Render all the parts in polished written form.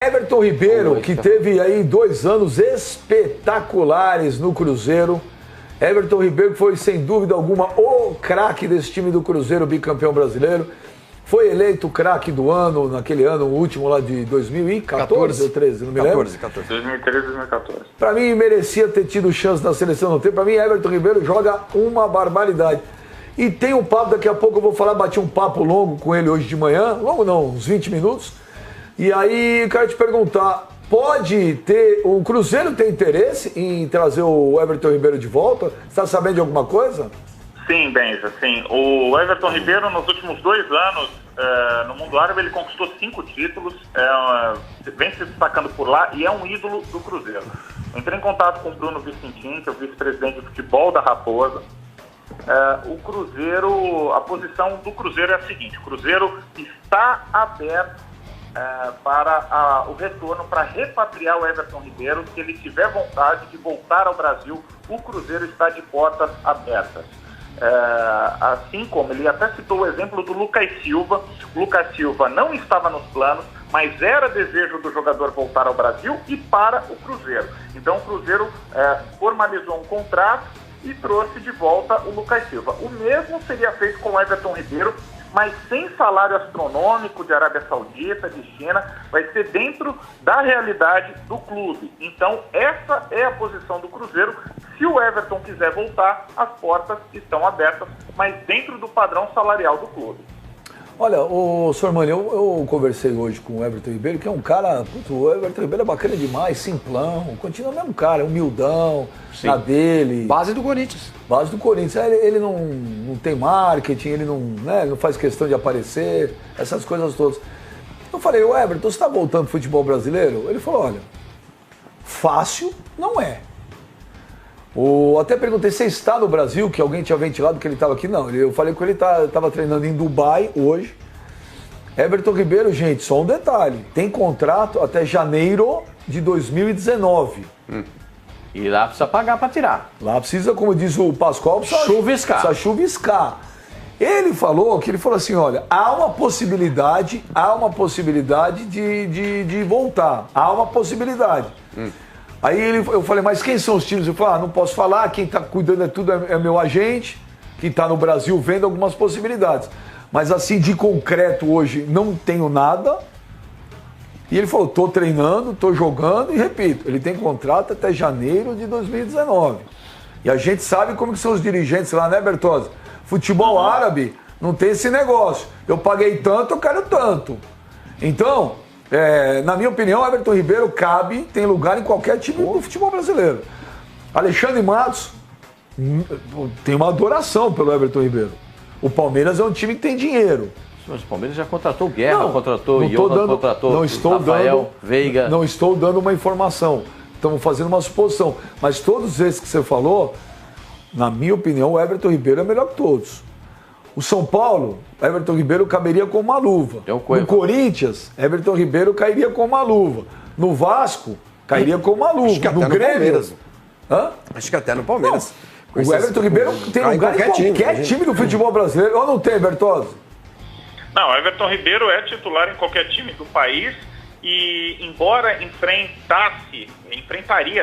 Everton Ribeiro, que teve aí 2 anos espetaculares no Cruzeiro. Everton Ribeiro foi, sem dúvida alguma, o craque desse time do Cruzeiro, bicampeão brasileiro. Foi eleito craque do ano, naquele ano, o último lá de 2014 ou 13, não me lembro. 2013, 2014. Pra mim, merecia ter tido chance na seleção, não tem. Pra mim, Everton Ribeiro joga uma barbaridade. E tem um papo, daqui a pouco eu vou falar, bati um papo longo com ele hoje de manhã, longo não, uns 20 minutos. E aí, eu quero te perguntar, pode ter, o Cruzeiro tem interesse em trazer o Everton Ribeiro de volta? Você está sabendo de alguma coisa? Sim, Benja, sim. O Everton Ribeiro, nos últimos 2 anos, no mundo árabe, ele conquistou 5 títulos, vem se destacando por lá e é um ídolo do Cruzeiro. Eu entrei em contato com o Bruno Vicentim, que é o vice-presidente de futebol da Raposa. O Cruzeiro, a posição do Cruzeiro é a seguinte: o Cruzeiro está aberto para o retorno, para repatriar o Everton Ribeiro. Se ele tiver vontade de voltar ao Brasil, o Cruzeiro está de portas abertas. Assim como ele até citou o exemplo do Lucas Silva. O Lucas Silva não estava nos planos, mas era desejo do jogador voltar ao Brasil e para o Cruzeiro. Então o Cruzeiro formalizou um contrato e trouxe de volta o Lucas Silva. O mesmo seria feito com o Everton Ribeiro, mas sem salário astronômico de Arábia Saudita, de China, vai ser dentro da realidade do clube. Então, essa é a posição do Cruzeiro. Se o Everton quiser voltar, as portas estão abertas, mas dentro do padrão salarial do clube. Olha, Sormani, eu conversei hoje com o Everton Ribeiro, que é um cara, o Everton Ribeiro é bacana demais, simplão, continua o mesmo cara, humildão, na dele. Base do Corinthians. Base do Corinthians. Ele não tem marketing, ele não faz questão de aparecer, essas coisas todas. Eu falei, o Everton, você está voltando pro futebol brasileiro? Ele falou, olha, fácil não é. Até perguntei se está no Brasil, que alguém tinha ventilado que ele estava aqui. Não, eu falei que ele estava treinando em Dubai hoje. Everton Ribeiro, gente, só um detalhe. Tem contrato até janeiro de 2019. E lá precisa pagar para tirar. Lá precisa, como diz o Pascoal, chuviscar. Precisa chuviscar. Ele falou assim, olha, há uma possibilidade de voltar. Há uma possibilidade. Aí eu falei, mas quem são os times? Eu falei, não posso falar, quem está cuidando de tudo é meu agente, que está no Brasil vendo algumas possibilidades. Mas assim, de concreto hoje, não tenho nada. E ele falou, estou treinando, estou jogando, e repito, ele tem contrato até janeiro de 2019. E a gente sabe como que são os dirigentes lá, né, Bertozzi? Futebol árabe não tem esse negócio. Eu paguei tanto, eu quero tanto. Então... na minha opinião, Everton Ribeiro tem lugar em qualquer time do futebol brasileiro. Alexandre Matos tem uma adoração pelo Everton Ribeiro. O Palmeiras é um time que tem dinheiro. Mas o Palmeiras já contratou Guerra, contratou Johan, contratou Rafael, Veiga. Não estou dando uma informação. Estamos fazendo uma suposição. Mas todos esses que você falou, na minha opinião, o Everton Ribeiro é melhor que todos. O São Paulo, Everton Ribeiro caberia com uma luva. No Corinthians, Everton Ribeiro cairia com uma luva. No Vasco, cairia com uma luva. Acho que até no Grêmio. Palmeiras. Hã? Acho que até no Palmeiras. Não, o Everton Ribeiro tem lugar em qualquer time do futebol brasileiro. Ou não tem, Bertozzi? Não, o Everton Ribeiro é titular em qualquer time do país. E embora enfrentaria,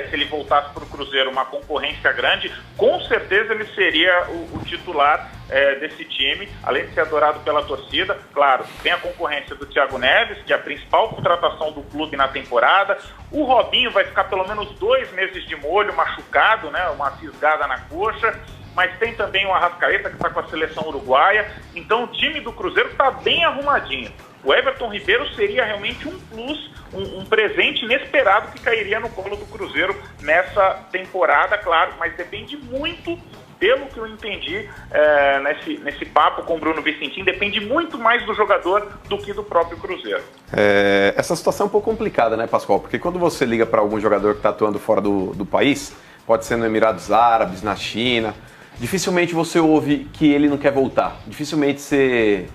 se ele voltasse para o Cruzeiro, uma concorrência grande, com certeza ele seria o titular desse time, além de ser adorado pela torcida. Claro, tem a concorrência do Thiago Neves, que é a principal contratação do clube na temporada. O Robinho vai ficar pelo menos 2 meses de molho, machucado, né, uma fisgada na coxa. Mas tem também o Arrascaeta, que está com a seleção uruguaia. Então o time do Cruzeiro está bem arrumadinho. O Everton Ribeiro seria realmente um plus, um presente inesperado que cairia no colo do Cruzeiro nessa temporada, claro, mas depende muito, pelo que eu entendi nesse papo com o Bruno Vicentim, depende muito mais do jogador do que do próprio Cruzeiro. Essa situação é um pouco complicada, né, Pascoal? Porque quando você liga para algum jogador que está atuando fora do país, pode ser no Emirados Árabes, na China, dificilmente você ouve que ele não quer voltar. Dificilmente você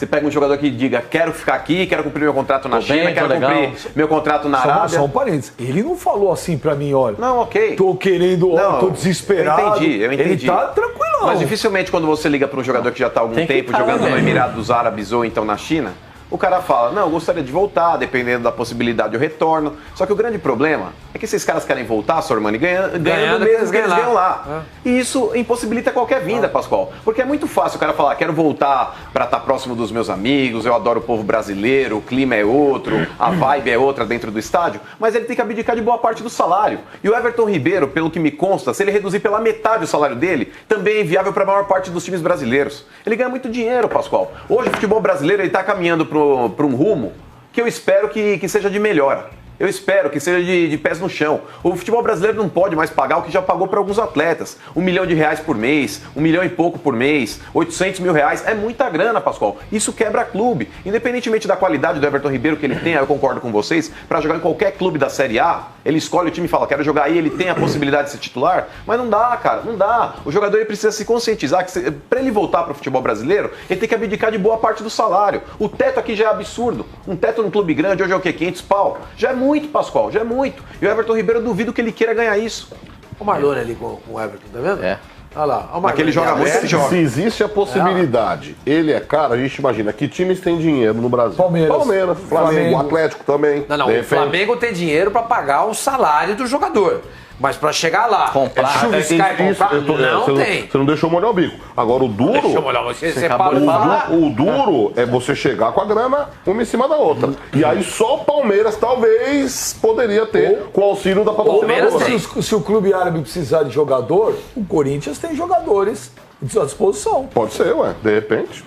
pega um jogador que diga, quero ficar aqui, quero cumprir meu contrato na China, quero cumprir meu contrato na Arábia. Só um parênteses. Ele não falou assim pra mim, olha. Não, ok. Tô querendo, tô desesperado. Eu entendi. Ele tá tranquilão. Mas dificilmente quando você liga para um jogador que já tá há algum tempo jogando no Emirados Árabes ou então na China, o cara fala, não, eu gostaria de voltar, dependendo da possibilidade eu retorno. Só que o grande problema é que esses caras querem voltar, Sormani, ganhando o mesmo que eles ganham lá. E isso impossibilita qualquer vinda, Pascoal. Porque é muito fácil o cara falar, quero voltar para estar próximo dos meus amigos, eu adoro o povo brasileiro, o clima é outro, a vibe é outra dentro do estádio, mas ele tem que abdicar de boa parte do salário. E o Everton Ribeiro, pelo que me consta, se ele reduzir pela metade o salário dele, também é inviável para a maior parte dos times brasileiros. Ele ganha muito dinheiro, Pascoal. Hoje o futebol brasileiro está caminhando para um rumo que eu espero que seja de melhora. Eu espero que seja de pés no chão. O futebol brasileiro não pode mais pagar o que já pagou para alguns atletas. R$1 milhão por mês, R$1 milhão e pouco por mês, R$800 mil. É muita grana, Pascoal. Isso quebra clube. Independentemente da qualidade do Everton Ribeiro que ele tem, eu concordo com vocês, para jogar em qualquer clube da Série A, ele escolhe o time e fala, quero jogar aí, ele tem a possibilidade de ser titular, mas não dá, cara, não dá. O jogador ele precisa se conscientizar que para ele voltar para o futebol brasileiro, ele tem que abdicar de boa parte do salário. O teto aqui já é absurdo. Um teto num clube grande hoje é o quê? 500 pau? Já é muito, Pascoal, já é muito. E o Everton Ribeiro, eu duvido que ele queira ganhar isso. O Marlone ali com o Everton, tá vendo? É. Olha lá. Mas que ele joga muito, ele joga. Se existe a possibilidade, ele é caro, a gente imagina, que times têm dinheiro no Brasil? Palmeiras, Flamengo, Atlético também. Não, o Flamengo tem dinheiro para pagar o salário do jogador. Mas para chegar lá, comprar, chuviscar e comprar, não tem. Você não deixou molhar o bico. Agora o duro... Deixa eu molhar, você acabou de falar. O duro é você chegar com a grana uma em cima da outra. E aí só o Palmeiras talvez poderia ter com o auxílio da patrocinadora. Se o clube árabe precisar de jogador, o Corinthians tem jogadores à disposição. Pode ser, ué, de repente.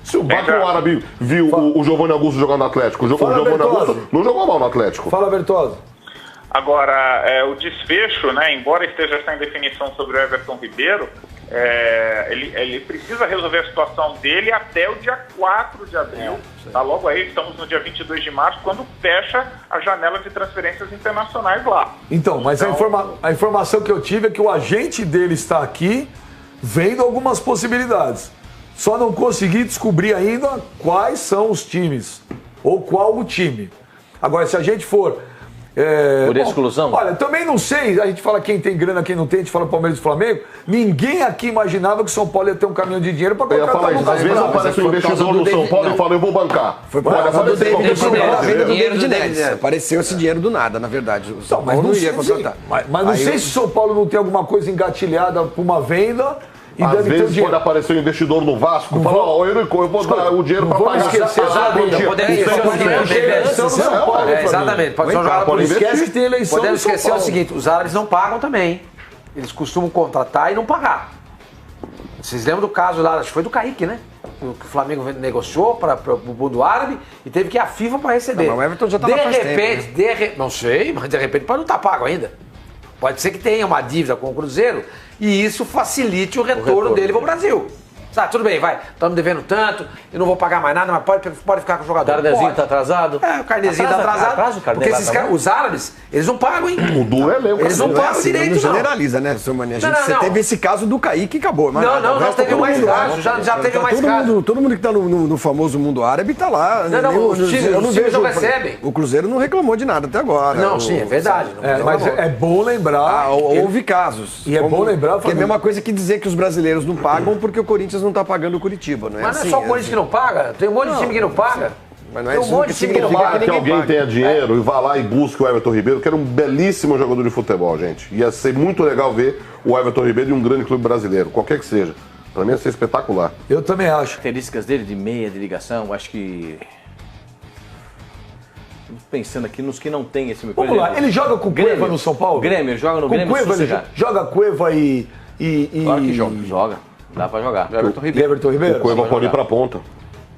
Se o Banco Árabe viu o Giovanni Augusto jogando no Atlético, o Giovanni Augusto não jogou mal no Atlético. Fala, Bertozzi. Agora, o desfecho, né, embora esteja sem definição sobre o Everton Ribeiro, ele precisa resolver a situação dele até o dia 4 de abril. Tá? Logo aí, estamos no dia 22 de março, quando fecha a janela de transferências internacionais lá. Então, mas a informação que eu tive é que o agente dele está aqui vendo algumas possibilidades. Só não consegui descobrir ainda quais são os times, ou qual o time. Agora, se a gente for... Por exclusão? Olha, também não sei, a gente fala quem tem grana, quem não tem, a gente fala Palmeiras e Flamengo. Ninguém aqui imaginava que o São Paulo ia ter um caminhão de dinheiro para contratar o Às vezes aparece um investidor no São Paulo e fala, eu vou bancar. Foi por causa do dinheiro de Neves. Apareceu esse dinheiro do nada, na verdade. O São Paulo não ia contratar. Mas não sei se o São Paulo não tem alguma coisa engatilhada para uma venda. E às vezes pode aparecer um investidor no Vasco e falar, eu vou dar o dinheiro para pagar. Exatamente, pode ser um jogador por esquece que tem eleição. Podemos esquecer o seguinte, os árabes não pagam também. Eles costumam contratar e não pagar. Vocês lembram do caso lá, acho que foi do Kaique, né? Que o Flamengo negociou para o mundo árabe e teve que ir à FIFA para receber. Não, mas o Everton já está lá faz tempo, não sei, mas de repente pode não estar pago ainda. Pode ser que tenha uma dívida com o Cruzeiro e isso facilite o retorno dele para o Brasil. Sabe, tudo bem, vai, estamos devendo tanto, eu não vou pagar mais nada, mas pode ficar com o jogador. O carnezinho está atrasado? O carnezinho está atrasado. Porque esses caras, os árabes, eles não pagam, hein? O duro é mesmo. Eles não pagam direito, não. Generaliza, né, seu Mania? Você teve esse caso do Kaique e acabou. Não, teve mais casos, já teve mais casos. Todo mundo que está no famoso mundo árabe está lá. Os times não recebem. O Cruzeiro não reclamou de nada até agora. Não, sim, é verdade. Mas é bom lembrar. Houve casos. E é bom lembrar. Que é a mesma coisa que dizer que os brasileiros não pagam porque o Corinthians não está pagando o Curitiba. Não é mas assim, não é só o Corinthians que não paga? Tem um monte de time que não paga. Mas não é isso que significa que alguém tenha dinheiro e vá lá e busque o Everton Ribeiro, que era um belíssimo jogador de futebol, gente. Ia ser muito legal ver o Everton Ribeiro em um grande clube brasileiro, qualquer que seja. Pra mim ia ser espetacular. Eu também acho. Características dele de meia, de ligação, acho que... Pensando aqui nos que não tem esse... Vamos lá, ele joga com Cueva no São Paulo? Grêmio, joga no Grêmio. Cueva, ele joga Cueva e... Claro que joga. Dá pra jogar. Everton Ribeiro. O Cueva pode ir pra ponta.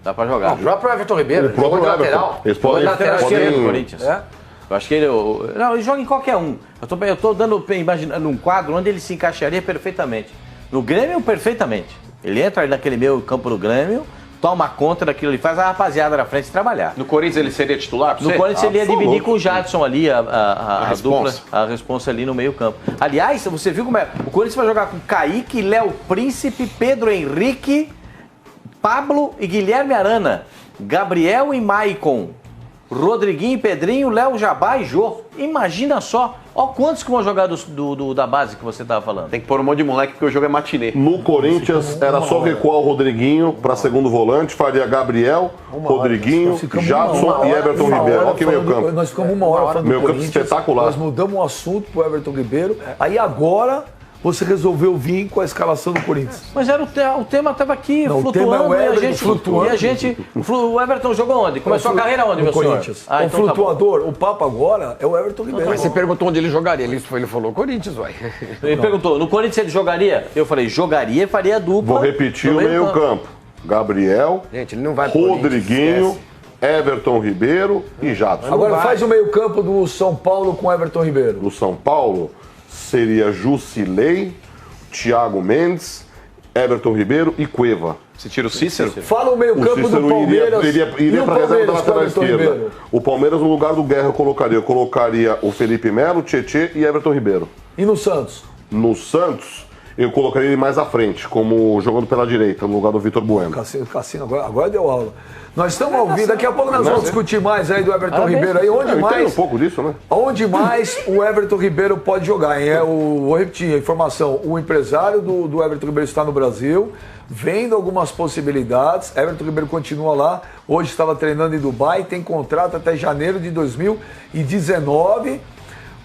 Dá pra jogar. O próprio Everton Ribeiro. O próprio lateral. Eles podem lateral esquerdo do Corinthians. Eu acho que ele... Não, ele joga em qualquer um. Eu tô imaginando um quadro onde ele se encaixaria perfeitamente. No Grêmio, perfeitamente. Ele entra ali naquele meio campo do Grêmio, toma conta daquilo, ele faz a rapaziada na frente trabalhar. No Corinthians ele seria titular? No Corinthians ele ia dividir com o Jadson ali, a dupla, a responsa ali no meio campo. Aliás, você viu como é? O Corinthians vai jogar com Kaique, Léo Príncipe, Pedro Henrique, Pablo e Guilherme Arana, Gabriel e Maicon. Rodriguinho e Pedrinho, Léo Jabá e Jô. Imagina só. Ó quantos que vão jogar da base que você estava falando. Tem que pôr um monte de moleque porque o jogo é matinê. No Corinthians era só recuar o Rodriguinho para segundo volante, faria Gabriel, Rodriguinho, Jadson e Everton Ribeiro. Olha que meio campo. Nós ficamos uma hora falando meio do campo Corinthians, espetacular. Nós mudamos o assunto pro Everton Ribeiro. Aí agora você resolveu vir com a escalação do Corinthians. Mas era o tema estava aqui, Não, flutuando, o tema é o Everton, e a gente flutuando. E a gente. O Everton jogou onde? Começou a carreira onde, no meu Corinthians. senhor? O então tá flutuador, o papo agora é o Everton Ribeiro. Mas você perguntou onde ele jogaria. Ele falou Corinthians, uai. Ele perguntou, no Corinthians ele jogaria? Eu falei, jogaria e faria dupla. Vou repetir o meio campo. Gabriel, Gente, ele não vai pro Rodriguinho, Everton Ribeiro e Jadson. Agora faz o meio campo do São Paulo com Everton Ribeiro. Do São Paulo seria Jusilei, Thiago Mendes, Everton Ribeiro e Cueva. Você tira o Cícero? Fala o meio O campo do Cícero Palmeiras. iria para a reserva da lateral esquerda. O Palmeiras, no lugar do Guerra, eu colocaria o Felipe Melo, Tietê e Everton Ribeiro. E no Santos? No Santos, eu colocaria ele mais à frente, como jogando pela direita, no lugar do Vitor Bueno. Cassino agora deu aula. Nós estamos ao vivo, daqui a pouco nós vamos discutir mais aí do Everton Ribeiro. Aí, onde Eu entendo um mais, pouco disso, né? onde mais o Everton Ribeiro pode jogar? Hein? Vou repetir a informação. O empresário do Everton Ribeiro está no Brasil, vendo algumas possibilidades. Everton Ribeiro continua lá. Hoje estava treinando em Dubai, tem contrato até janeiro de 2019.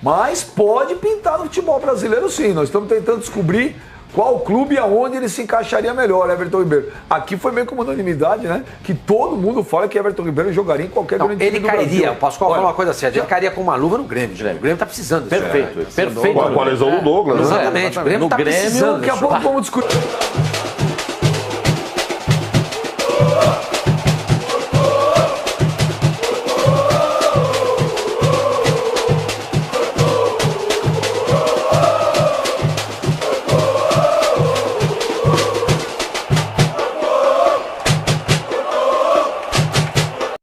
Mas pode pintar no futebol brasileiro sim. Nós estamos tentando descobrir qual clube e aonde ele se encaixaria melhor, Everton Ribeiro. Aqui foi meio como unanimidade, né? Que todo mundo fala que Everton Ribeiro jogaria em qualquer grande time Ele do cairia, Brasil. o Pascoal falou uma coisa assim, ele cairia com uma luva no Grêmio. O Grêmio tá precisando disso. Perfeito, perfeito. Com a lesão do Douglas, né? Exatamente, o Grêmio No tá Grêmio, precisando Daqui a disso. pouco vamos discutir.